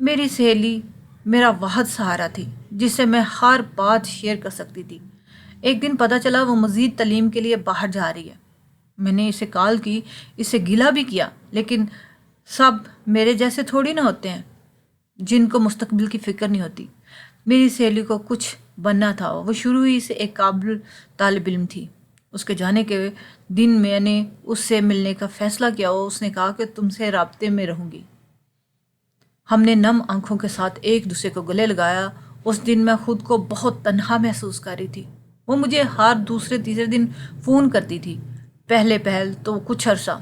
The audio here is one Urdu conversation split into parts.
میری سہیلی میرا واحد سہارا تھی جس سے میں ہر بات شیئر کر سکتی تھی۔ ایک دن پتہ چلا وہ مزید تعلیم کے لیے باہر جا رہی ہے۔ میں نے اسے کال کی، اسے گلہ بھی کیا، لیکن سب میرے جیسے تھوڑی نہ ہوتے ہیں جن کو مستقبل کی فکر نہیں ہوتی۔ میری سہیلی کو کچھ بننا تھا، وہ شروع ہی سے ایک قابل طالب علم تھی۔ اس کے جانے کے دن میں نے اس سے ملنے کا فیصلہ کیا اور اس نے کہا کہ تم سے رابطے میں رہوں گی۔ ہم نے نم آنکھوں کے ساتھ ایک دوسرے کو گلے لگایا۔ اس دن میں خود کو بہت تنہا محسوس کر رہی تھی۔ وہ مجھے ہر دوسرے تیسرے دن فون کرتی تھی۔ پہل تو کچھ عرصہ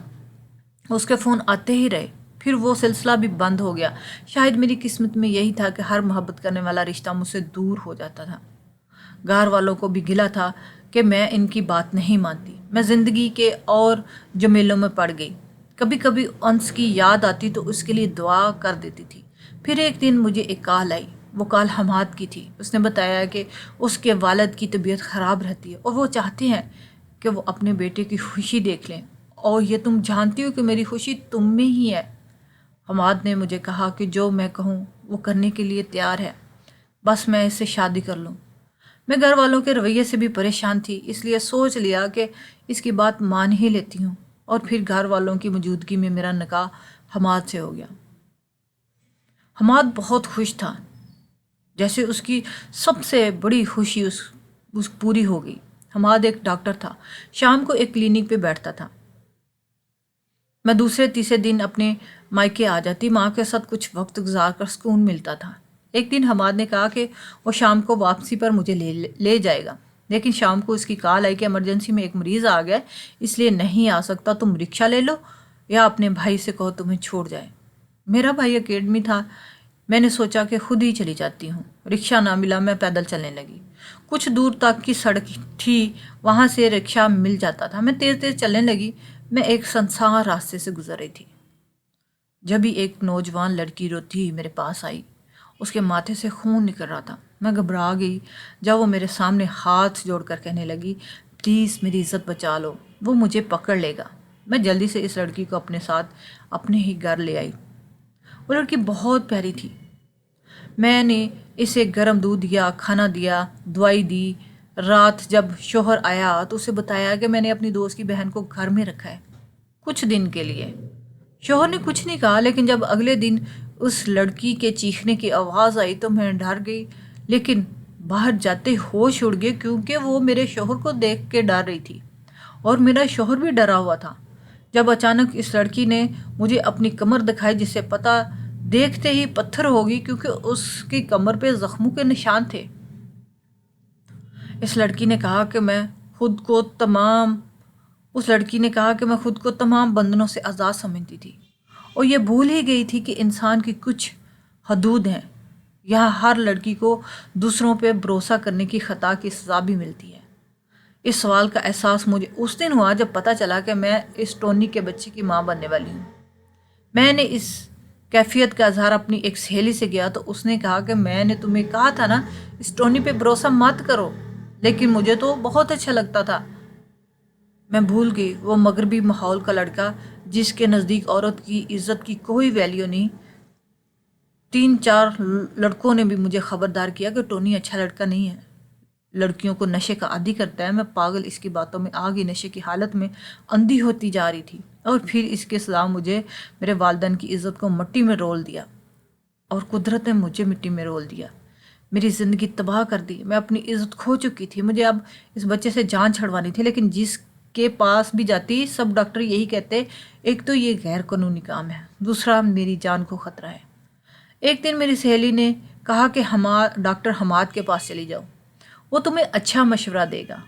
اس کے فون آتے ہی رہے، پھر وہ سلسلہ بھی بند ہو گیا۔ شاید میری قسمت میں یہی تھا کہ ہر محبت کرنے والا رشتہ مجھ سے دور ہو جاتا تھا۔ گھر والوں کو بھی گلا تھا کہ میں ان کی بات نہیں مانتی۔ میں زندگی کے اور جمیلوں میں پڑ گئی۔ کبھی کبھی انس کی یاد آتی تو اس کے لیے دعا کر دیتی تھی۔ پھر ایک دن مجھے ایک کال آئی۔ وہ کال حماد کی تھی۔ اس نے بتایا کہ اس کے والد کی طبیعت خراب رہتی ہے اور وہ چاہتے ہیں کہ وہ اپنے بیٹے کی خوشی دیکھ لیں، اور یہ تم جانتی ہو کہ میری خوشی تم میں ہی ہے۔ حماد نے مجھے کہا کہ جو میں کہوں وہ کرنے کے لیے تیار ہے، بس میں اس سے شادی کر لوں۔ میں گھر والوں کے رویے سے بھی پریشان تھی، اس لیے سوچ لیا کہ اس کی بات مان ہی لیتی ہوں، اور پھر گھر والوں کی موجودگی میں میرا نکاح حماد سے ہو گیا۔ حماد بہت خوش تھا، جیسے اس کی سب سے بڑی خوشی اس پوری ہو گئی۔ حماد ایک ڈاکٹر تھا، شام کو ایک کلینک پہ بیٹھتا تھا۔ میں دوسرے تیسرے دن اپنے مائکے آ جاتی، ماں کے ساتھ کچھ وقت گزار کر سکون ملتا تھا۔ ایک دن حماد نے کہا کہ وہ شام کو واپسی پر مجھے لے جائے گا، لیکن شام کو اس کی کال آئی کہ ایمرجنسی میں ایک مریض آ گیا، اس لیے نہیں آ سکتا، تم رکشہ لے لو یا اپنے بھائی سے کہو تمہیں چھوڑ جائے۔ میرا بھائی اکیڈمی تھا، میں نے سوچا کہ خود ہی چلی جاتی ہوں۔ رکشہ نہ ملا، میں پیدل چلنے لگی۔ کچھ دور تک کی سڑک تھی، وہاں سے رکشہ مل جاتا تھا۔ میں تیز تیز چلنے لگی۔ میں ایک سنسار راستے سے گزر رہی تھی، جبھی ایک نوجوان لڑکی روتی ہوئی میرے پاس آئی۔ اس کے ماتھے سے خون نکل رہا تھا۔ میں گھبرا گئی جب وہ میرے سامنے ہاتھ جوڑ کر کہنے لگی، پلیز میری عزت بچا لو، وہ مجھے پکڑ لے گا۔ میں جلدی سے اس لڑکی کو اپنے ساتھ اپنے ہی گھر لے آئی۔ وہ لڑکی بہت پیاری تھی۔ میں نے اسے گرم دودھ دیا، کھانا دیا، دوائی دی۔ رات جب شوہر آیا تو اسے بتایا کہ میں نے اپنی دوست کی بہن کو گھر میں رکھا ہے کچھ دن کے لیے۔ شوہر نے کچھ نہیں کہا، لیکن جب اگلے دن اس لڑکی کے چیخنے کی آواز آئی تو میں ڈر گئی، لیکن باہر جاتے ہوش اڑ گئے کیونکہ وہ میرے شوہر کو دیکھ کے ڈر رہی تھی اور میرا شوہر بھی ڈرا ہوا تھا۔ جب اچانک اس لڑکی نے مجھے اپنی کمر دکھائی، جس سے پتہ دیکھتے ہی پتھر ہوگی کیونکہ اس کی کمر پہ زخموں کے نشان تھے۔ اس لڑکی نے کہا کہ میں خود کو تمام بندنوں سے آزاد سمجھتی تھی اور یہ بھول ہی گئی تھی کہ انسان کی کچھ حدود ہیں۔ یہاں ہر لڑکی کو دوسروں پہ بھروسہ کرنے کی خطا کی سزا بھی ملتی ہے۔ اس سوال کا احساس مجھے اس دن ہوا جب پتہ چلا کہ میں اس ٹونی کے بچے کی ماں بننے والی ہوں۔ میں نے اس کیفیت کا اظہار اپنی ایک سہیلی سے کیا تو اس نے کہا کہ میں نے تمہیں کہا تھا نا اس ٹونی پہ بھروسہ مت کرو، لیکن مجھے تو بہت اچھا لگتا تھا۔ میں بھول گئی وہ مغربی ماحول کا لڑکا جس کے نزدیک عورت کی عزت کی کوئی ویلیو نہیں۔ 3-4 لڑکوں نے بھی مجھے خبردار کیا کہ ٹونی اچھا لڑکا نہیں ہے، لڑکیوں کو نشے کا عادی کرتا ہے۔ میں پاگل اس کی باتوں میں آ گئی، نشے کی حالت میں اندھی ہوتی جا رہی تھی، اور پھر اس کے سوا مجھے میرے والدین کی عزت کو مٹی میں رول دیا اور قدرت نے مجھے مٹی میں رول دیا، میری زندگی تباہ کر دی۔ میں اپنی عزت کھو چکی تھی، مجھے اب اس بچے سے جان چھڑوانی تھی، لیکن جس کے پاس بھی جاتی سب ڈاکٹر یہی کہتے، ایک تو یہ غیر قانونی کام ہے، دوسرا میری جان کو خطرہ ہے۔ ایک دن میری سہیلی نے کہا کہ ڈاکٹر حماد کے پاس چلی جاؤ، وہ تمہیں اچھا مشورہ دے گا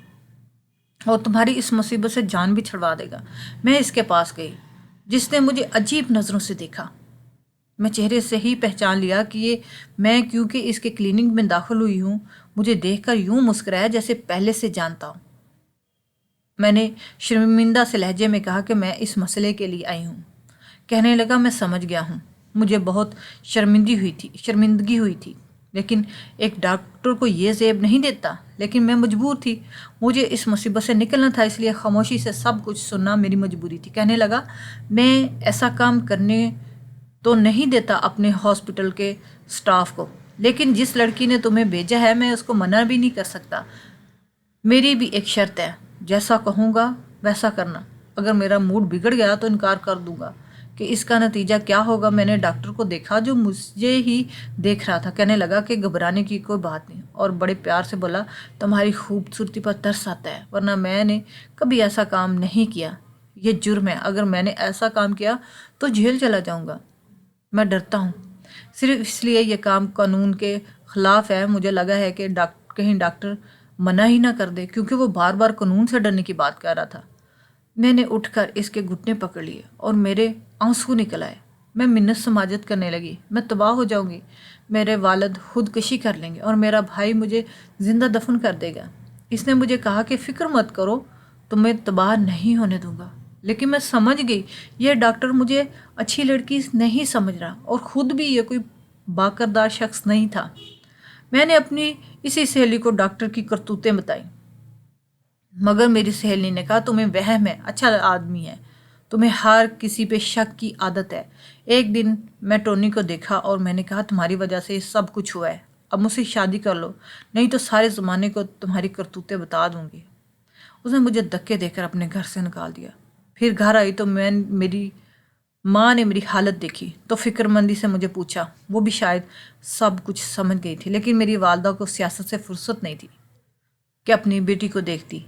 اور تمہاری اس مصیبت سے جان بھی چھڑوا دے گا۔ میں اس کے پاس گئی، جس نے مجھے عجیب نظروں سے دیکھا۔ میں چہرے سے ہی پہچان لیا کہ یہ میں کیونکہ اس کے کلینک میں داخل ہوئی ہوں، مجھے دیکھ کر یوں مسکرایا جیسے پہلے سے جانتا ہوں۔ میں نے شرمندہ سے لہجے میں کہا کہ میں اس مسئلے کے لیے آئی ہوں۔ کہنے لگا، میں سمجھ گیا ہوں، مجھے بہت شرمندگی ہوئی تھی، لیکن ایک ڈاکٹر کو یہ زیب نہیں دیتا، لیکن میں مجبور تھی، مجھے اس مصیبت سے نکلنا تھا، اس لیے خاموشی سے سب کچھ سننا میری مجبوری تھی۔ کہنے لگا، میں ایسا کام کرنے تو نہیں دیتا اپنے ہاسپٹل کے سٹاف کو، لیکن جس لڑکی نے تمہیں بھیجا ہے میں اس کو منع بھی نہیں کر سکتا۔ میری بھی ایک شرط ہے، جیسا کہوں گا ویسا کرنا۔ اگر میرا موڈ بگڑ گیا تو انکار کر دوں گا کہ اس کا نتیجہ کیا ہوگا۔ میں نے ڈاکٹر کو دیکھا جو مجھے ہی دیکھ رہا تھا، کہنے لگا کہ گھبرانے کی کوئی بات نہیں، اور بڑے پیار سے بولا تمہاری خوبصورتی پر ترس آتا ہے، ورنہ میں نے کبھی ایسا کام نہیں کیا۔ یہ جرم ہے، اگر میں نے ایسا کام کیا تو جیل چلا جاؤں گا۔ میں ڈرتا ہوں صرف اس لیے یہ کام قانون کے خلاف ہے۔ مجھے لگا ہے کہ کہیں ڈاکٹر منع ہی نہ کر دے، کیونکہ وہ بار بار قانون سے ڈرنے کی بات کر رہا تھا۔ میں نے اٹھ کر اس کے گھٹنے پکڑ لیے اور میرے آنسو نکل آئے۔ میں منت سماجت کرنے لگی، میں تباہ ہو جاؤں گی، میرے والد خودکشی کر لیں گے اور میرا بھائی مجھے زندہ دفن کر دے گا۔ اس نے مجھے کہا کہ فکر مت کرو، تمہیں تباہ نہیں ہونے دوں گا۔ لیکن میں سمجھ گئی یہ ڈاکٹر مجھے اچھی لڑکی نہیں سمجھ رہا، اور خود بھی یہ کوئی باکردار شخص نہیں تھا۔ میں نے اپنی اسی سہیلی کو ڈاکٹر کی کرتوتیں بتائیں، مگر میری سہیلی نے کہا تمہیں وہم ہے، اچھا آدمی ہے، تمہیں ہر کسی پہ شک کی عادت ہے۔ ایک دن میں ٹونی کو دیکھا اور میں نے کہا تمہاری وجہ سے یہ سب کچھ ہوا ہے، اب مجھ سے شادی کر لو، نہیں تو سارے زمانے کو تمہاری کرتوتیں بتا دوں گی۔ اس نے مجھے دھکے دے کر اپنے گھر سے نکال دیا۔ پھر گھر آئی تو میری ماں نے میری حالت دیکھی تو فکر مندی سے مجھے پوچھا۔ وہ بھی شاید سب کچھ سمجھ گئی تھی، لیکن میری والدہ کو سیاست سے فرصت نہیں تھی کہ اپنی بیٹی کو دیکھتی۔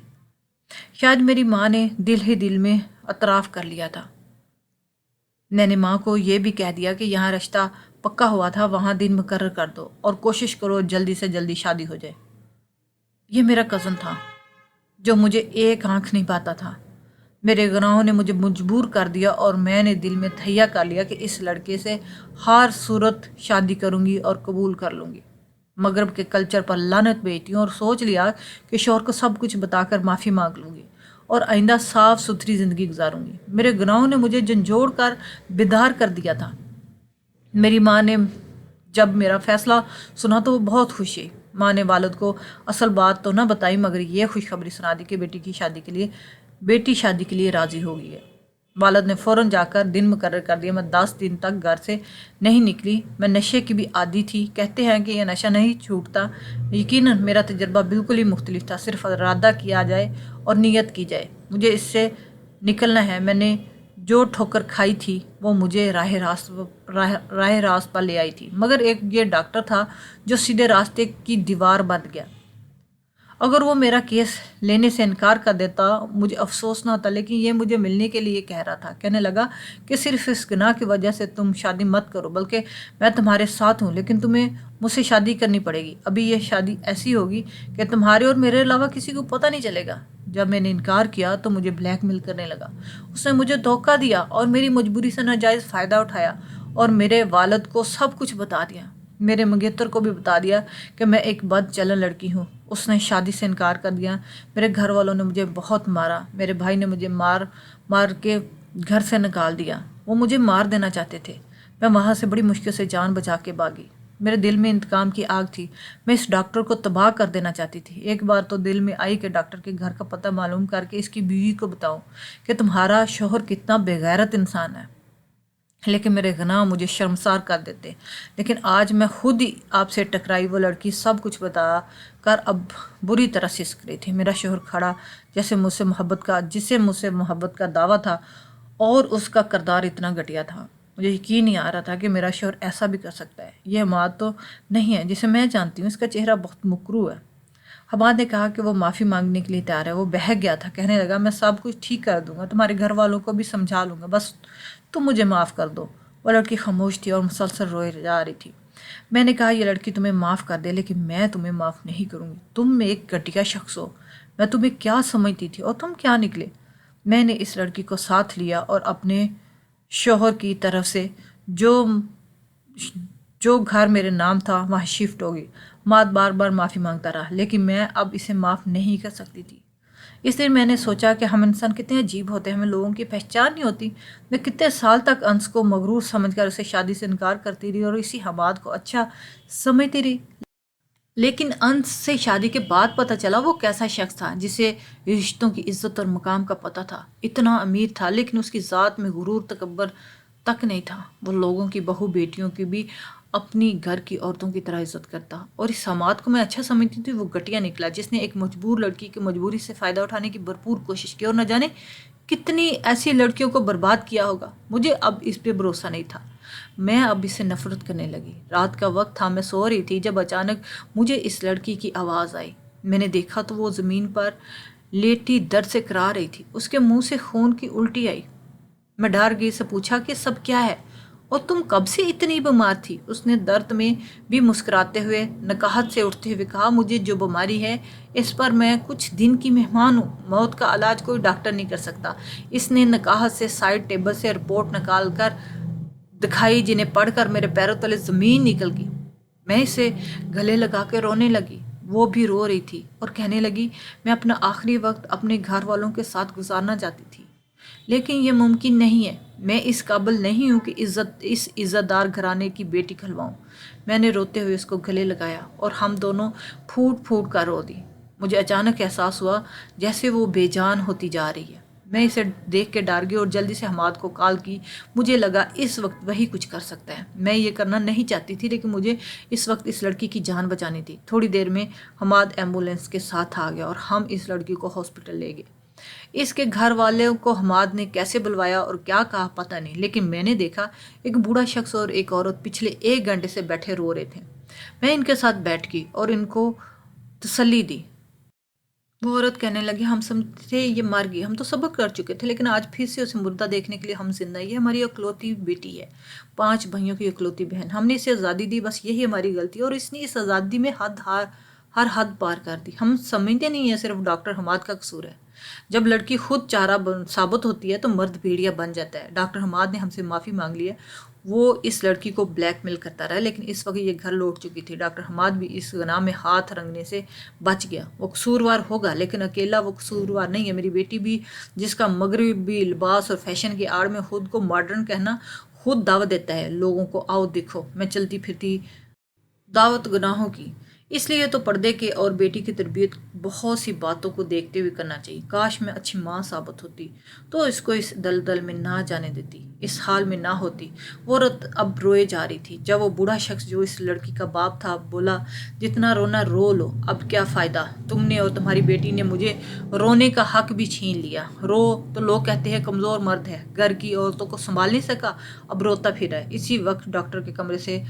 شاید میری ماں نے دل ہی دل میں اعتراف کر لیا تھا۔ میں نے ماں کو یہ بھی کہہ دیا کہ یہاں رشتہ پکا ہوا تھا، وہاں دن مقرر کر دو اور کوشش کرو جلدی سے جلدی شادی ہو جائے۔ یہ میرا کزن تھا جو مجھے ایک آنکھ نہیں پاتا تھا۔ میرے گناہوں نے مجھے مجبور کر دیا اور میں نے دل میں تہیا کر لیا کہ اس لڑکے سے ہر صورت شادی کروں گی اور قبول کر لوں گی۔ مغرب کے کلچر پر لعنت بھیجتی ہوں اور سوچ لیا کہ شوہر کو سب کچھ بتا کر معافی مانگ لوں گی اور آئندہ صاف ستھری زندگی گزاروں گی۔ میرے گناہوں نے مجھے جھنجھوڑ کر بیدار کر دیا تھا۔ میری ماں نے جب میرا فیصلہ سنا تو وہ بہت خوش ہوئی۔ ماں نے والد کو اصل بات تو نہ بتائی، مگر یہ خوشخبری سنا دی کہ بیٹی شادی کے لیے راضی ہو گئی ہے۔ والد نے فوراً جا کر دن مقرر کر دیا۔ میں 10 دن تک گھر سے نہیں نکلی۔ میں نشے کی بھی عادی تھی، کہتے ہیں کہ یہ نشہ نہیں چھوٹتا۔ یقیناً میرا تجربہ بالکل ہی مختلف تھا، صرف ارادہ کیا جائے اور نیت کی جائے مجھے اس سے نکلنا ہے۔ میں نے جو ٹھوکر کھائی تھی وہ مجھے راہ راست پر لے آئی تھی، مگر ایک یہ ڈاکٹر تھا جو سیدھے راستے کی دیوار بن گیا۔ اگر وہ میرا کیس لینے سے انکار کر دیتا مجھے افسوس نہ ہوتا، لیکن یہ مجھے ملنے کے لیے کہہ رہا تھا، کہنے لگا کہ صرف اس گناہ کی وجہ سے تم شادی مت کرو، بلکہ میں تمہارے ساتھ ہوں، لیکن تمہیں مجھ سے شادی کرنی پڑے گی۔ ابھی یہ شادی ایسی ہوگی کہ تمہارے اور میرے علاوہ کسی کو پتہ نہیں چلے گا۔ جب میں نے انکار کیا تو مجھے بلیک میل کرنے لگا۔ اس نے مجھے دھوکہ دیا اور میری مجبوری سے ناجائز فائدہ اٹھایا اور میرے والد کو سب کچھ بتا دیا، میرے منگیتر کو بھی بتا دیا کہ میں ایک بد چلن لڑکی ہوں۔ اس نے شادی سے انکار کر دیا۔ میرے گھر والوں نے مجھے بہت مارا، میرے بھائی نے مجھے مار کے گھر سے نکال دیا۔ وہ مجھے مار دینا چاہتے تھے۔ میں وہاں سے بڑی مشکل سے جان بچا کے بھاگی۔ میرے دل میں انتقام کی آگ تھی، میں اس ڈاکٹر کو تباہ کر دینا چاہتی تھی۔ ایک بار تو دل میں آئی کہ ڈاکٹر کے گھر کا پتہ معلوم کر کے اس کی بیوی کو بتاؤں کہ تمہارا شوہر کتنا بے غیرت انسان ہے، لیکن میرے گناہ مجھے شرمسار کر دیتے۔ لیکن آج میں خود ہی آپ سے ٹکرائی۔ وہ لڑکی سب کچھ بتا کر اب بری طرح سسک رہی تھی۔ میرا شوہر کھڑا جسے مجھ سے محبت کا دعویٰ تھا، اور اس کا کردار اتنا گھٹیا تھا، مجھے یقین نہیں آ رہا تھا کہ میرا شوہر ایسا بھی کر سکتا ہے۔ یہ حماد تو نہیں ہے جسے میں جانتی ہوں، اس کا چہرہ بہت مکروہ ہے۔ حماد نے کہا کہ وہ معافی مانگنے کے لیے تیار ہے۔ وہ بہک گیا تھا، کہنے لگا میں سب کچھ ٹھیک کر دوں گا، تمہارے گھر والوں کو بھی سمجھا لوں گا، بس تم مجھے معاف کر دو۔ وہ لڑکی خاموش تھی اور مسلسل روئے جا رہی تھی۔ میں نے کہا یہ لڑکی تمہیں معاف کر دے، لیکن میں تمہیں معاف نہیں کروں گی۔ تم ایک گھٹیا شخص ہو، میں تمہیں کیا سمجھتی تھی اور تم کیا نکلے۔ میں نے اس لڑکی کو ساتھ لیا اور اپنے شوہر کی طرف سے جو گھر میرے نام تھا وہاں شفٹ ہو گئی۔ مات بار بار معافی مانگتا رہا، لیکن میں اب اسے معاف نہیں کر سکتی تھی۔ اس دن میں نے سوچا کہ ہم انسان کتنے عجیب ہوتے ہیں، ہمیں لوگوں کی پہچان نہیں ہوتی۔ میں کتنے سال تک انس کو مغرور سمجھ کر اسے شادی سے انکار کرتی رہی اور اسی حماد کو اچھا سمجھتی رہی، لیکن انس سے شادی کے بعد پتہ چلا وہ کیسا شخص تھا، جسے رشتوں کی عزت اور مقام کا پتہ تھا۔ اتنا امیر تھا لیکن اس کی ذات میں غرور، تکبر تک نہیں تھا۔ وہ لوگوں کی بہو بیٹیوں کی بھی اپنی گھر کی عورتوں کی طرح عزت کرتا، اور اس سماعت کو میں اچھا سمجھتی تھی وہ گھٹیا نکلا جس نے ایک مجبور لڑکی کی مجبوری سے فائدہ اٹھانے کی بھرپور کوشش کی، اور نہ جانے کتنی ایسی لڑکیوں کو برباد کیا ہوگا۔ مجھے اب اس پہ بھروسہ نہیں تھا، میں اب اس سے نفرت کرنے لگی۔ رات کا وقت تھا، میں سو رہی تھی جب اچانک مجھے اس لڑکی کی آواز آئی۔ میں نے دیکھا تو وہ زمین پر لیٹی درد سے کرا رہی تھی، اس کے منہ سے خون کی الٹی آئی۔ میں ڈر گئی، سے پوچھا کہ سب کیا ہے اور تم کب سے اتنی بیمار تھی؟ اس نے درد میں بھی مسکراتے ہوئے نکاہت سے اٹھتے ہوئے کہا، مجھے جو بیماری ہے اس پر میں کچھ دن کی مہمان ہوں، موت کا علاج کوئی ڈاکٹر نہیں کر سکتا۔ اس نے نکاہت سے سائڈ ٹیبل سے رپورٹ نکال کر دکھائی، جنہیں پڑھ کر میرے پیروں تلے زمین نکل گئی۔ میں اسے گلے لگا کے رونے لگی، وہ بھی رو رہی تھی اور کہنے لگی، میں اپنا آخری وقت اپنے گھر والوں کے ساتھ گزارنا چاہتی تھی، لیکن یہ ممکن نہیں ہے، میں اس قابل نہیں ہوں کہ اس عزت دار گھرانے کی بیٹی کہلواؤں۔ میں نے روتے ہوئے اس کو گلے لگایا اور ہم دونوں پھوٹ پھوٹ کر رو دی۔ مجھے اچانک احساس ہوا جیسے وہ بے جان ہوتی جا رہی ہے۔ میں اسے دیکھ کے ڈر گئی اور جلدی سے حماد کو کال کی۔ مجھے لگا اس وقت وہی کچھ کر سکتا ہے۔ میں یہ کرنا نہیں چاہتی تھی، لیکن مجھے اس وقت اس لڑکی کی جان بچانی تھی۔ تھوڑی دیر میں حماد ایمبولینس کے ساتھ آ گیا اور ہم اس لڑکی کو ہاسپٹل لے گئے۔ اس کے گھر والوں کو حماد نے کیسے بلوایا اور کیا کہا پتہ نہیں، لیکن میں نے دیکھا ایک بوڑھا شخص اور ایک عورت پچھلے 1 گھنٹے سے بیٹھے رو رہے تھے۔ میں ان کے ساتھ بیٹھ گئی اور ان کو تسلی دی۔ وہ عورت کہنے لگی، ہم سمجھتے تھے یہ مر گئی، ہم تو سبق کر چکے تھے، لیکن آج پھر سے اسے مردہ دیکھنے کے لیے ہم زندہ ہیں۔ یہ ہماری اکلوتی بیٹی ہے، 5 بھائیوں کی اکلوتی بہن، ہم نے اسے آزادی دی، بس یہی ہماری غلطی ہے، اور اس نے اس آزادی میں ہر حد پار کر دی۔ ہم سمجھتے نہیں ہیں صرف ڈاکٹر حماد کا قصور ہے۔ جب لڑکی خود چارہ ثابت ہوتی ہے تو مرد بھیڑیا بن جاتا ہے۔ ڈاکٹر حماد نے ہم سے معافی مانگ لی ہے، وہ اس لڑکی کو بلیک میل کرتا رہا، لیکن اس وقت یہ گھر لوٹ چکی تھی۔ ڈاکٹر حماد بھی اس گناہ میں ہاتھ رنگنے سے بچ گیا۔ وہ قصوروار ہوگا، لیکن اکیلا وہ قصوروار نہیں ہے۔ میری بیٹی بھی، جس کا مغربی لباس اور فیشن کی آڑ میں خود کو ماڈرن کہنا، خود دعوت دیتا ہے لوگوں کو، آؤ دیکھو میں چلتی پھرتی دعوت گناہوں کی۔ اس لیے تو پردے کے اور بیٹی کی تربیت بہت سی باتوں کو دیکھتے ہوئے کرنا چاہیے۔ کاش میں اچھی ماں ثابت ہوتی تو اس کو اس دلدل میں نہ جانے دیتی، اس حال میں نہ ہوتی۔ وہ عورت اب روئے جا رہی تھی جب وہ بوڑھا شخص جو اس لڑکی کا باپ تھا بولا، جتنا رونا رو لو، اب کیا فائدہ، تم نے اور تمہاری بیٹی نے مجھے رونے کا حق بھی چھین لیا۔ رو تو لوگ کہتے ہیں کمزور مرد ہے، گھر کی عورتوں کو سنبھال نہیں سکا، اب روتا پھرا ہے۔ اسی وقت ڈاکٹر کے کمرے سے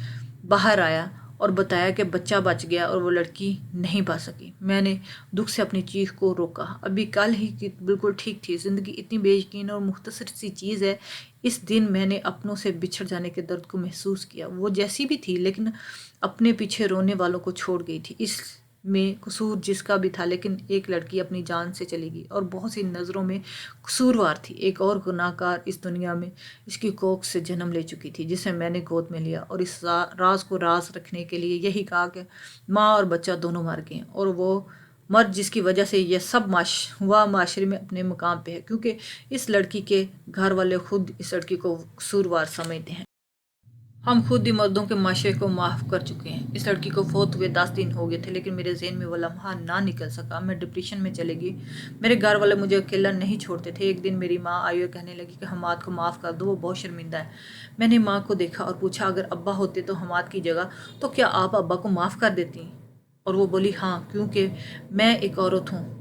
باہر آیا اور بتایا کہ بچہ بچ گیا اور وہ لڑکی نہیں بچ سکی۔ میں نے دکھ سے اپنی چیخ کو روکا۔ ابھی کل ہی کی بالکل ٹھیک تھی۔ زندگی اتنی بے یقین اور مختصر سی چیز ہے۔ اس دن میں نے اپنوں سے بچھڑ جانے کے درد کو محسوس کیا۔ وہ جیسی بھی تھی، لیکن اپنے پیچھے رونے والوں کو چھوڑ گئی تھی۔ اس میں قصور جس کا بھی تھا، لیکن ایک لڑکی اپنی جان سے چلی گئی اور بہت سی نظروں میں قصوروار تھی۔ ایک اور گناہ گار اس دنیا میں اس کی کوکھ سے جنم لے چکی تھی، جسے میں نے گود میں لیا اور اس راز کو راز رکھنے کے لیے یہی کہا کہ ماں اور بچہ دونوں مر گئے، اور وہ مرد جس کی وجہ سے یہ سب ہوا معاشرے میں اپنے مقام پہ ہے، کیونکہ اس لڑکی کے گھر والے خود اس لڑکی کو قصوروار سمجھتے ہیں۔ ہم خود ہی مردوں کے معاشرے کو معاف کر چکے ہیں۔ اس لڑکی کو فوت ہوئے 10 دن ہو گئے تھے، لیکن میرے ذہن میں وہ لمحہ نہ نکل سکا۔ میں ڈپریشن میں چلے گئی۔ میرے گھر والے مجھے اکیلا نہیں چھوڑتے تھے۔ ایک دن میری ماں آئی اور کہنے لگی کہ حماد کو معاف کر دو، وہ بہت شرمندہ ہے۔ میں نے ماں کو دیکھا اور پوچھا، اگر ابا ہوتے تو حماد کی جگہ، تو کیا آپ ابا کو معاف کر دیتی؟ اور وہ بولی، ہاں، کیونکہ میں ایک عورت ہوں۔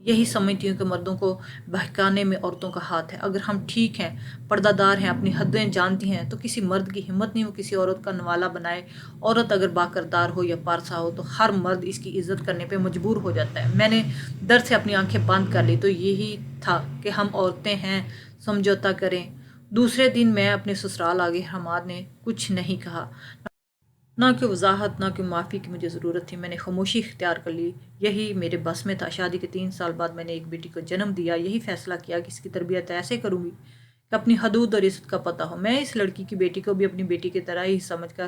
یہی سمجھتی ہوں کہ مردوں کو بہکانے میں عورتوں کا ہاتھ ہے۔ اگر ہم ٹھیک ہیں، پردہ دار ہیں، اپنی حدیں جانتی ہیں، تو کسی مرد کی ہمت نہیں وہ کسی عورت کا نوالا بنائے۔ عورت اگر باکردار ہو یا پارسا ہو تو ہر مرد اس کی عزت کرنے پہ مجبور ہو جاتا ہے۔ میں نے درد سے اپنی آنکھیں بند کر لی، تو یہی تھا کہ ہم عورتیں ہیں، سمجھوتا کریں۔ دوسرے دن میں اپنے سسرال آ گئی۔ حماد نے کچھ نہیں کہا، نہ کہ وضاحت، نہ کہ معافی کی مجھے ضرورت تھی۔ میں نے خاموشی اختیار کر لی، یہی میرے بس میں تھا۔ شادی کے 3 سال بعد میں نے ایک بیٹی کو جنم دیا۔ یہی فیصلہ کیا کہ اس کی تربیت ایسے کروں گی کہ اپنی حدود اور عزت کا پتہ ہو۔ میں اس لڑکی کی بیٹی کو بھی اپنی بیٹی کی طرح ہی سمجھ کر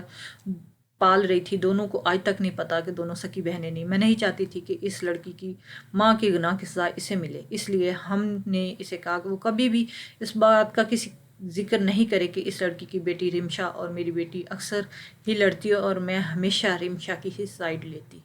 پال رہی تھی۔ دونوں کو آج تک نہیں پتا کہ دونوں سکی بہنیں نہیں۔ میں نہیں چاہتی تھی کہ اس لڑکی کی ماں کے گناہ کی سزا اسے ملے، اس لیے ہم نے اسے کہا کہ وہ کبھی بھی اس بات کا کسی ذکر نہیں کرے کہ اس لڑکی کی بیٹی رمشا اور میری بیٹی اکثر ہی لڑتی اور میں ہمیشہ رمشا کی ہی سائیڈ لیتی۔